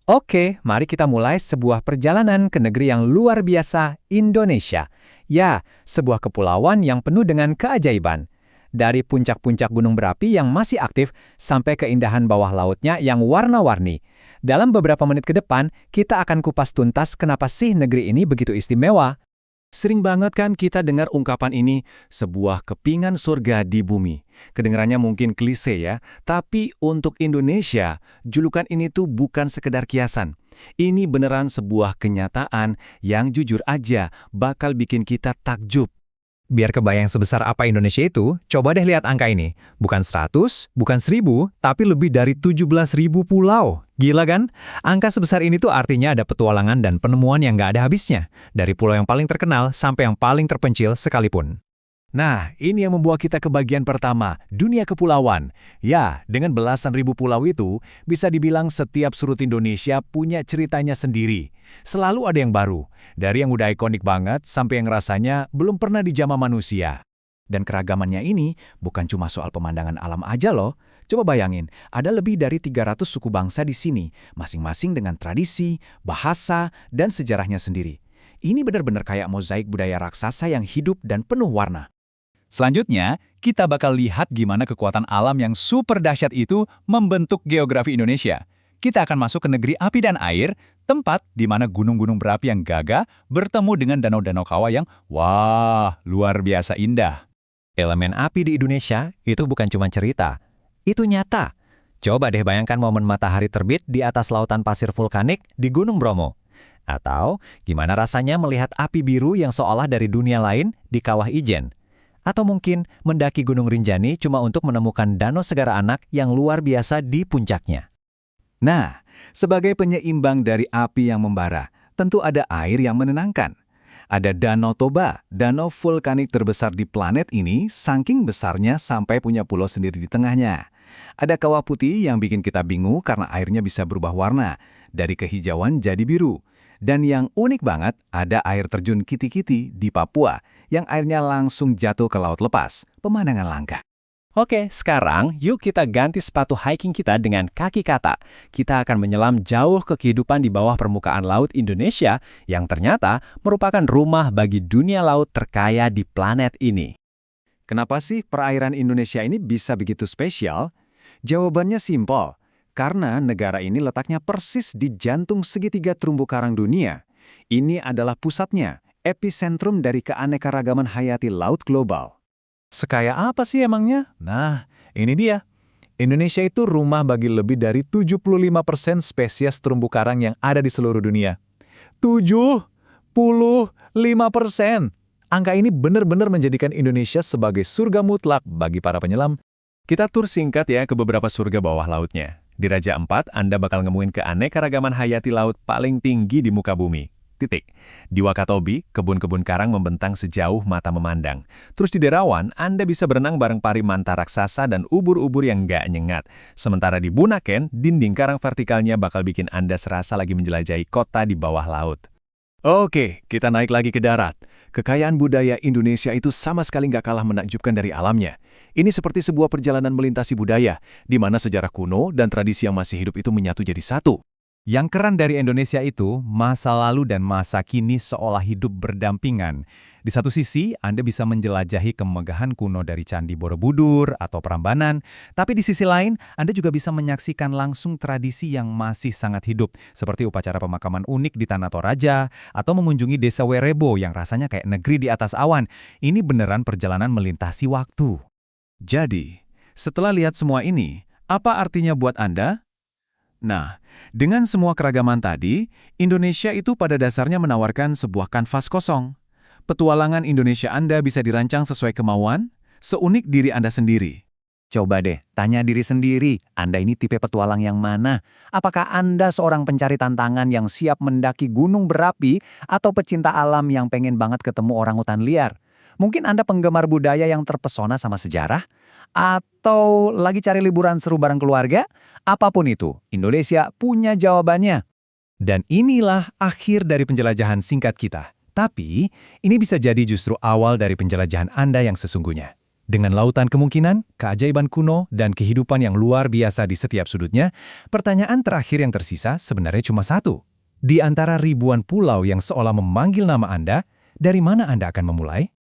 Oke, mari kita mulai sebuah perjalanan ke negeri yang luar biasa, Indonesia. Ya, sebuah kepulauan yang penuh dengan keajaiban. Dari puncak-puncak gunung berapi yang masih aktif sampai keindahan bawah lautnya yang warna-warni. Dalam beberapa menit ke depan, kita akan kupas tuntas kenapa sih negeri ini begitu istimewa. Sering banget kan kita dengar ungkapan ini, sebuah kepingan surga di bumi. Kedengarannya mungkin klise ya, tapi untuk Indonesia, julukan ini tuh bukan sekedar kiasan. Ini beneran sebuah kenyataan yang jujur aja bakal bikin kita takjub. Biar kebayang sebesar apa Indonesia itu, coba deh lihat angka ini. Bukan 100, bukan 1000, tapi lebih dari 17.000 pulau. Gila kan? Angka sebesar ini tuh artinya ada petualangan dan penemuan yang nggak ada habisnya. Dari pulau yang paling terkenal sampai yang paling terpencil sekalipun. Nah, ini yang membawa kita ke bagian pertama, dunia kepulauan. Ya, dengan belasan ribu pulau itu, bisa dibilang setiap sudut Indonesia punya ceritanya sendiri. Selalu ada yang baru, dari yang udah ikonik banget sampai yang rasanya belum pernah dijamah manusia. Dan keragamannya ini bukan cuma soal pemandangan alam aja loh. Coba bayangin, ada lebih dari 300 suku bangsa di sini, masing-masing dengan tradisi, bahasa, dan sejarahnya sendiri. Ini benar-benar kayak mozaik budaya raksasa yang hidup dan penuh warna. Selanjutnya, kita bakal lihat gimana kekuatan alam yang super dahsyat itu membentuk geografi Indonesia. Kita akan masuk ke negeri api dan air, tempat di mana gunung-gunung berapi yang gagah bertemu dengan danau-danau kawah yang, wah, luar biasa indah. Elemen api di Indonesia itu bukan cuma cerita, itu nyata. Coba deh bayangkan momen matahari terbit di atas lautan pasir vulkanik di Gunung Bromo. Atau gimana rasanya melihat api biru yang seolah dari dunia lain di Kawah Ijen. Atau mungkin mendaki Gunung Rinjani cuma untuk menemukan danau segara anak yang luar biasa di puncaknya. Nah, sebagai penyeimbang dari api yang membara, tentu ada air yang menenangkan. Ada Danau Toba, danau vulkanik terbesar di planet ini, saking besarnya sampai punya pulau sendiri di tengahnya. Ada Kawah Putih yang bikin kita bingung karena airnya bisa berubah warna, dari kehijauan jadi biru. Dan yang unik banget, ada air terjun Kiti-Kiti di Papua, yang airnya langsung jatuh ke laut lepas. Pemandangan langka. Oke, sekarang yuk kita ganti sepatu hiking kita dengan kaki kata. Kita akan menyelam jauh ke kehidupan di bawah permukaan laut Indonesia yang ternyata merupakan rumah bagi dunia laut terkaya di planet ini. Kenapa sih perairan Indonesia ini bisa begitu spesial? Jawabannya simpel, karena negara ini letaknya persis di jantung segitiga terumbu karang dunia. Ini adalah pusatnya, epicentrum dari keanekaragaman hayati laut global. Sekaya apa sih emangnya? Nah, ini dia. Indonesia itu rumah bagi lebih dari 75% spesies terumbu karang yang ada di seluruh dunia. 75%! Angka ini benar-benar menjadikan Indonesia sebagai surga mutlak bagi para penyelam. Kita tur singkat ya ke beberapa surga bawah lautnya. Di Raja Ampat, Anda bakal nemuin keanekaragaman hayati laut paling tinggi di muka bumi. Titik. Di Wakatobi, kebun-kebun karang membentang sejauh mata memandang. Terus di Derawan, Anda bisa berenang bareng pari manta raksasa dan ubur-ubur yang nggak nyengat. Sementara di Bunaken, dinding karang vertikalnya bakal bikin Anda serasa lagi menjelajahi kota di bawah laut. Oke, kita naik lagi ke darat. Kekayaan budaya Indonesia itu sama sekali nggak kalah menakjubkan dari alamnya. Ini seperti sebuah perjalanan melintasi budaya, di mana sejarah kuno dan tradisi yang masih hidup itu menyatu jadi satu. Yang keren dari Indonesia itu, masa lalu dan masa kini seolah hidup berdampingan. Di satu sisi, Anda bisa menjelajahi kemegahan kuno dari Candi Borobudur atau Prambanan, tapi di sisi lain, Anda juga bisa menyaksikan langsung tradisi yang masih sangat hidup, seperti upacara pemakaman unik di Tanah Toraja, atau mengunjungi Desa Werebo yang rasanya kayak negeri di atas awan. Ini beneran perjalanan melintasi waktu. Jadi, setelah lihat semua ini, apa artinya buat Anda? Nah, dengan semua keragaman tadi, Indonesia itu pada dasarnya menawarkan sebuah kanvas kosong. Petualangan Indonesia Anda bisa dirancang sesuai kemauan, seunik diri Anda sendiri. Coba deh, tanya diri sendiri, Anda ini tipe petualang yang mana? Apakah Anda seorang pencari tantangan yang siap mendaki gunung berapi atau pecinta alam yang pengen banget ketemu orangutan liar? Mungkin Anda penggemar budaya yang terpesona sama sejarah? Atau lagi cari liburan seru bareng keluarga? Apapun itu, Indonesia punya jawabannya. Dan inilah akhir dari penjelajahan singkat kita. Tapi, ini bisa jadi justru awal dari penjelajahan Anda yang sesungguhnya. Dengan lautan kemungkinan, keajaiban kuno, dan kehidupan yang luar biasa di setiap sudutnya, pertanyaan terakhir yang tersisa sebenarnya cuma satu. Di antara ribuan pulau yang seolah memanggil nama Anda, dari mana Anda akan memulai?